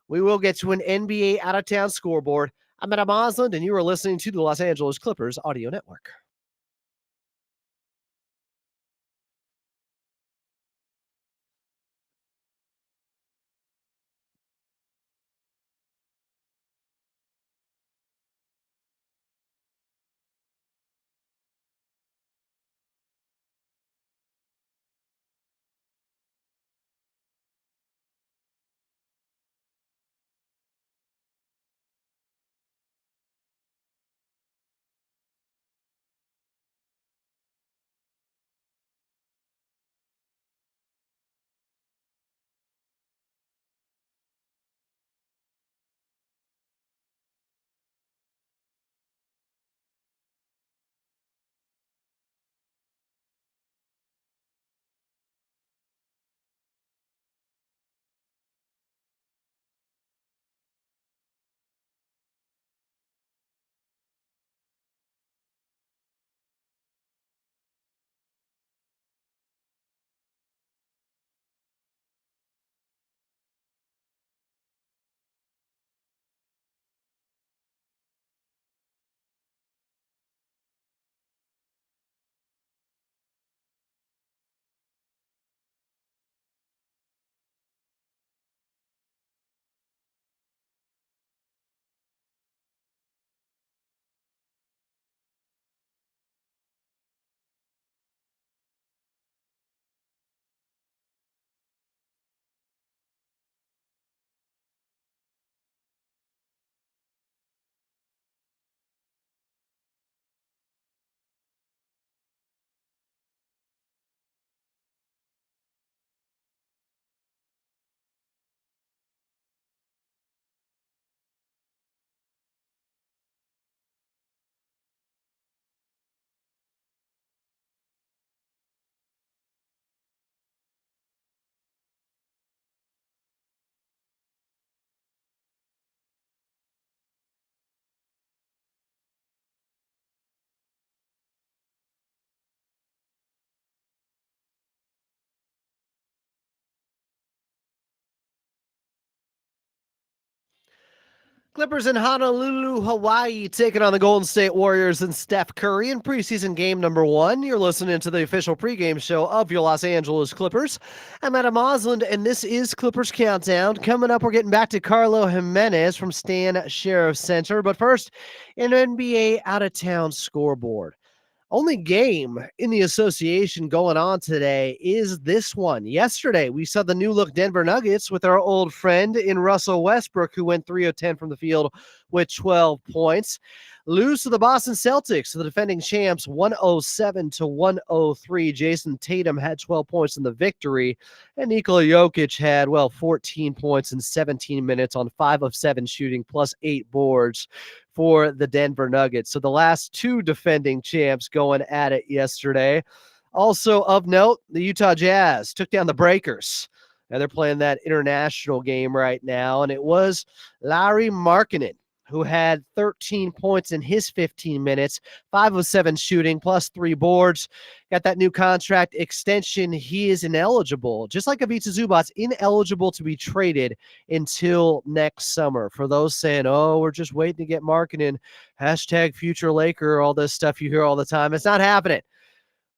We will get to an NBA out-of-town scoreboard. I'm Adam Osland, and you are listening to the Los Angeles Clippers Audio Network. Clippers in Honolulu, Hawaii, taking on the Golden State Warriors and Steph Curry in preseason game number 1. You're listening to the official pregame show of your Los Angeles Clippers. I'm Adam Osland, and this is Clippers Countdown. Coming up, we're getting back to Carlo Jimenez from Stan Sheriff Center. But first, an NBA out-of-town scoreboard. Only game in the association going on today is this one. Yesterday, we saw the new-look Denver Nuggets with our old friend in Russell Westbrook, who went 3 of 10 from the field with 12 points. Lose to the Boston Celtics, the defending champs, 107 to 103. Jason Tatum had 12 points in the victory, and Nikola Jokic had, 14 points in 17 minutes on 5 of 7 shooting, plus 8 boards for the Denver Nuggets. So the last two defending champs going at it yesterday. Also of note, the Utah Jazz took down the Breakers. And they're playing that international game right now. And it was Lauri Markkanen who had 13 points in his 15 minutes, 5 of 7 shooting, plus 3 boards. Got that new contract extension. He is ineligible, just like Ivica Zubac's ineligible to be traded until next summer. For those saying, oh, we're just waiting to get Markkanen, hashtag future Laker, all this stuff you hear all the time, it's not happening.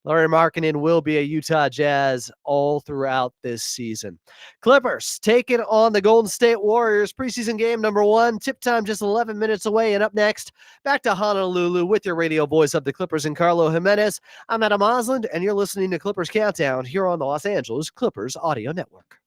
Lauri Markkanen will be a Utah Jazz all throughout this season. Clippers taking on the Golden State Warriors. Preseason game number 1. Tip time just 11 minutes away. And up next, back to Honolulu with your radio voice of the Clippers and Carlo Jimenez. I'm Adam Osland, and you're listening to Clippers Countdown here on the Los Angeles Clippers Audio Network.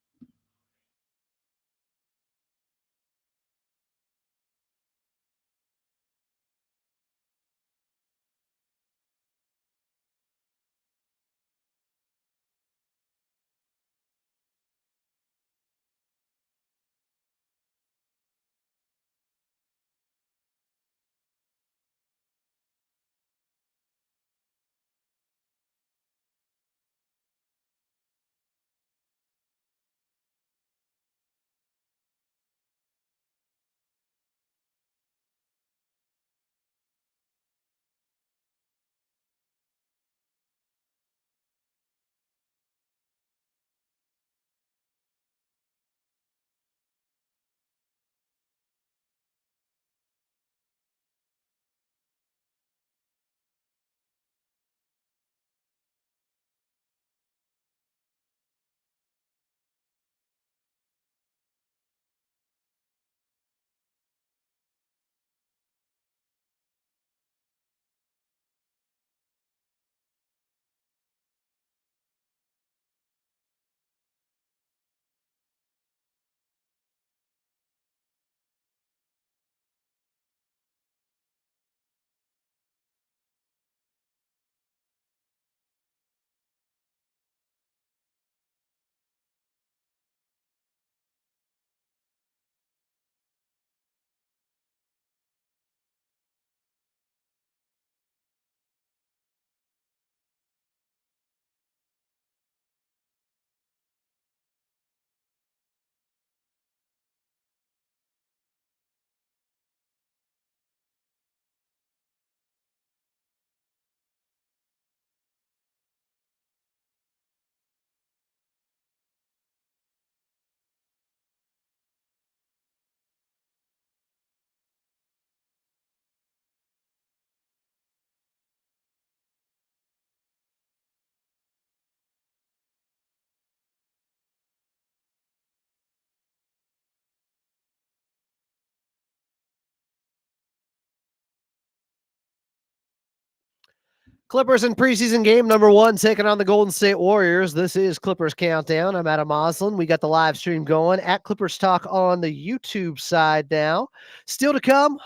Clippers in preseason game number 1 taking on the Golden State Warriors. This is Clippers Countdown. I'm Adam Osland. We got the live stream going at Clippers Talk on the YouTube side now. Still to come,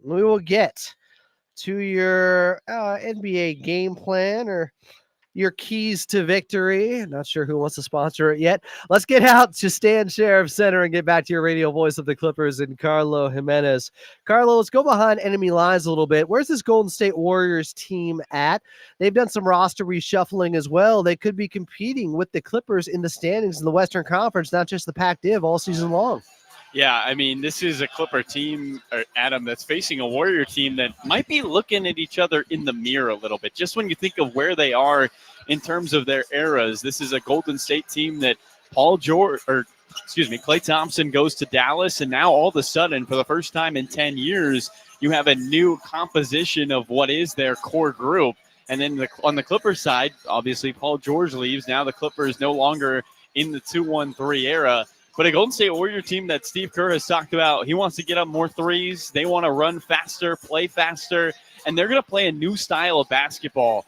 we will get to your NBA game plan or your keys to victory. Not sure who wants to sponsor it yet. Let's get out to Stan Sheriff Center and get back to your radio voice of the Clippers and Carlo Jimenez. Carlo, let's go behind enemy lines a little bit. Where's this Golden State Warriors team at? They've done some roster reshuffling as well. They could be competing with the Clippers in the standings in the Western Conference, not just the Pac-Div all season long. Yeah, I mean, this is a Clipper team, Adam, that's facing a Warrior team that might be looking at each other in the mirror a little bit. Just when you think of where they are in terms of their eras, this is a Golden State team that Klay Thompson goes to Dallas, and now all of a sudden, for the first time in 10 years, you have a new composition of what is their core group. And then on the Clippers side, obviously Paul George leaves. Now the Clippers no longer in the 2-1-3 era. But a Golden State Warrior team that Steve Kerr has talked about, he wants to get up more threes. They want to run faster, play faster, and they're going to play a new style of basketball.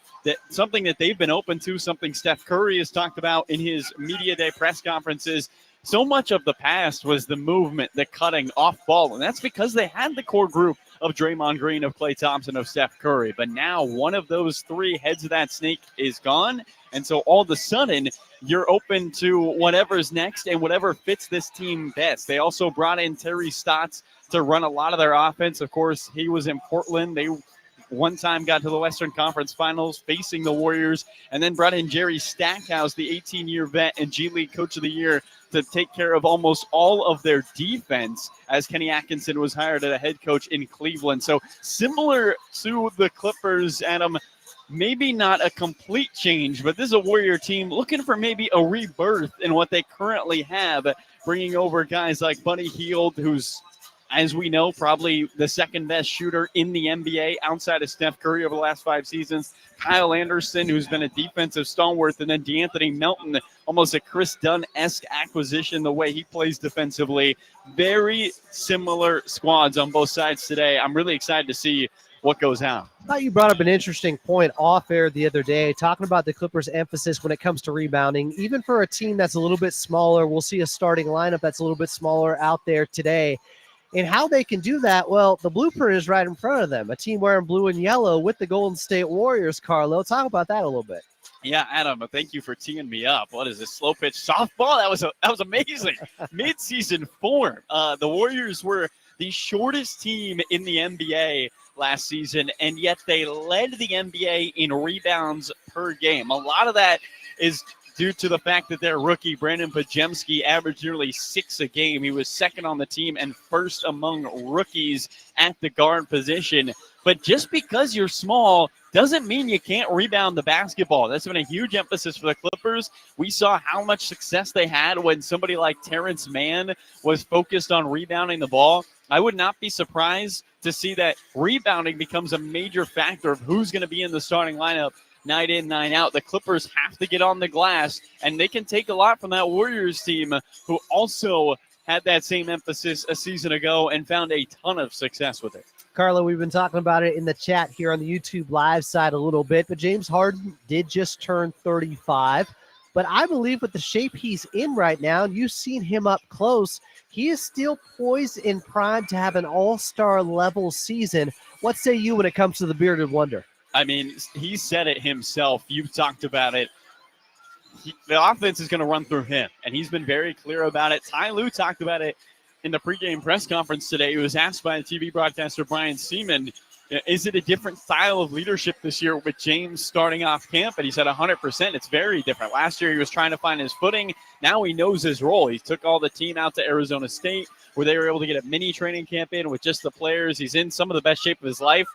Something that they've been open to, something Steph Curry has talked about in his media day press conferences. So much of the past was the movement, the cutting off ball, and that's because they had the core group of Draymond Green, of Klay Thompson, of Steph Curry. But now one of those three heads of that snake is gone, and so all of a sudden you're open to whatever's next and whatever fits this team best. They also brought in Terry Stotts to run a lot of their offense. Of course, he was in Portland. They one time got to the Western Conference Finals facing the Warriors, and then brought in Jerry Stackhouse, the 18-year vet and G League Coach of the Year, to take care of almost all of their defense as Kenny Atkinson was hired as a head coach in Cleveland. So similar to the Clippers, Adam, maybe not a complete change, but this is a Warrior team looking for maybe a rebirth in what they currently have, bringing over guys like Buddy Hield, who's, as we know, probably the second best shooter in the NBA outside of Steph Curry over the last 5 seasons. Kyle Anderson, who's been a defensive stalwart, and then DeAnthony Melton, almost a Chris Dunn-esque acquisition, the way he plays defensively. Very similar squads on both sides today. I'm really excited to see what goes on. I thought you brought up an interesting point off air the other day, talking about the Clippers' emphasis when it comes to rebounding. Even for a team that's a little bit smaller, we'll see a starting lineup that's a little bit smaller out there today. And how they can do that, well, the blueprint is right in front of them. A team wearing blue and yellow with the Golden State Warriors, Carlo. Talk about that a little bit. Yeah, Adam, thank you for teeing me up. What is this, slow pitch softball? That was amazing. Mid-season form. The Warriors were the shortest team in the NBA last season, and yet they led the NBA in rebounds per game. A lot of that is due to the fact that their rookie, Brandon Pajemski, averaged nearly 6 a game. He was second on the team and first among rookies at the guard position. But just because you're small doesn't mean you can't rebound the basketball. That's been a huge emphasis for the Clippers. We saw how much success they had when somebody like Terrence Mann was focused on rebounding the ball. I would not be surprised to see that rebounding becomes a major factor of who's going to be in the starting lineup night in, night out. The Clippers have to get on the glass, and they can take a lot from that Warriors team, who also had that same emphasis a season ago and found a ton of success with it. Carlo, we've been talking about it in the chat here on the YouTube live side a little bit, but James Harden did just turn 35. But I believe with the shape he's in right now, and you've seen him up close, he is still poised in prime to have an all-star level season. What say you when it comes to the bearded wonder? I mean, he said it himself. You've talked about it. The offense is going to run through him, and he's been very clear about it. Ty Lue talked about it in the pregame press conference today. He was asked by the TV broadcaster Brian Seaman, is it a different style of leadership this year with James starting off camp? And he said 100%. It's very different. Last year he was trying to find his footing. Now he knows his role. He took all the team out to Arizona State where they were able to get a mini training camp in with just the players. He's in some of the best shape of his life.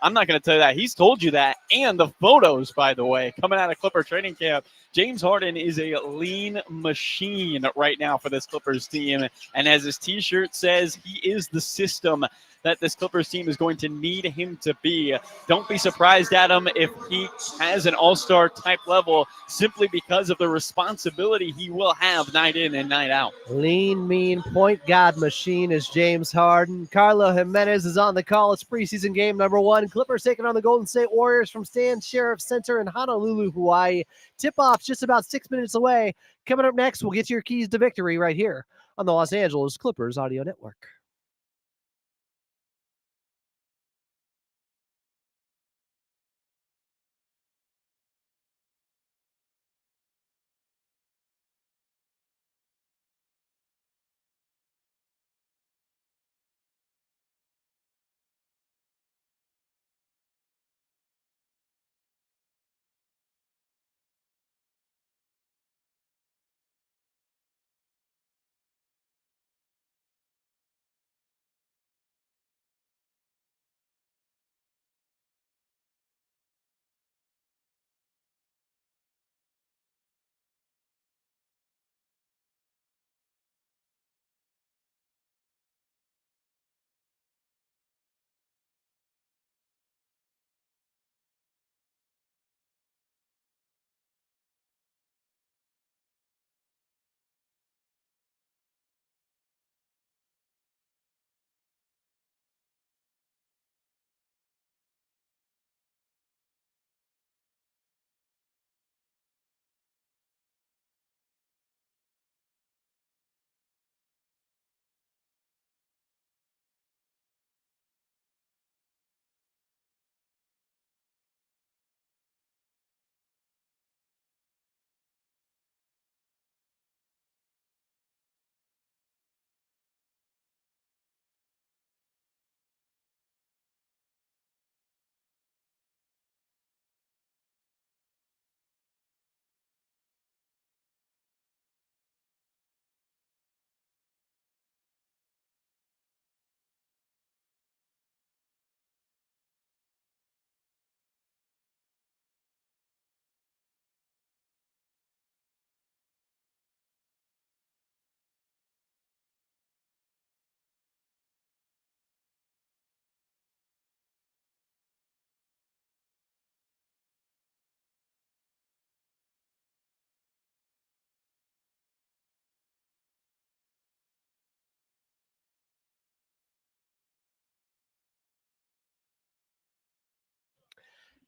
I'm not going to tell you that. He's told you that. And the photos, by the way, coming out of Clipper training camp, James Harden is a lean machine right now for this Clippers team. And as his T-shirt says, he is the system that this Clippers team is going to need him to be. Don't be surprised, Adam, if he has an all-star type level simply because of the responsibility he will have night in and night out. Lean, mean, point guard machine is James Harden. Carlo Jimenez is on the call. It's preseason game number 1. Clippers taking on the Golden State Warriors from Stan Sheriff Center in Honolulu, Hawaii. Tip-off's just about 6 minutes away. Coming up next, we'll get your keys to victory right here on the Los Angeles Clippers Audio Network.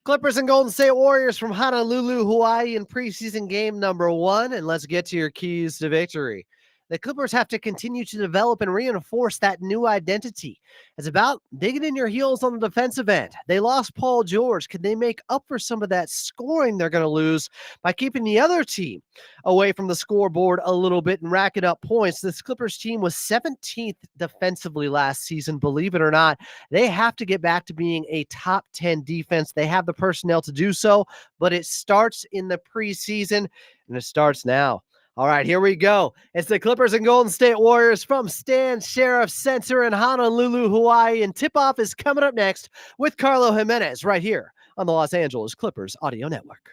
Clippers and Golden State Warriors from Honolulu, Hawaii in preseason game number 1. And let's get to your keys to victory. The Clippers have to continue to develop and reinforce that new identity. It's about digging in your heels on the defensive end. They lost Paul George. Can they make up for some of that scoring they're going to lose by keeping the other team away from the scoreboard a little bit and racking up points? This Clippers team was 17th defensively last season. Believe it or not, they have to get back to being a top 10 defense. They have the personnel to do so, but it starts in the preseason, and it starts now. All right, here we go. It's the Clippers and Golden State Warriors from Stan Sheriff Center in Honolulu, Hawaii, and tip-off is coming up next with Carlo Jimenez right here on the Los Angeles Clippers Audio Network.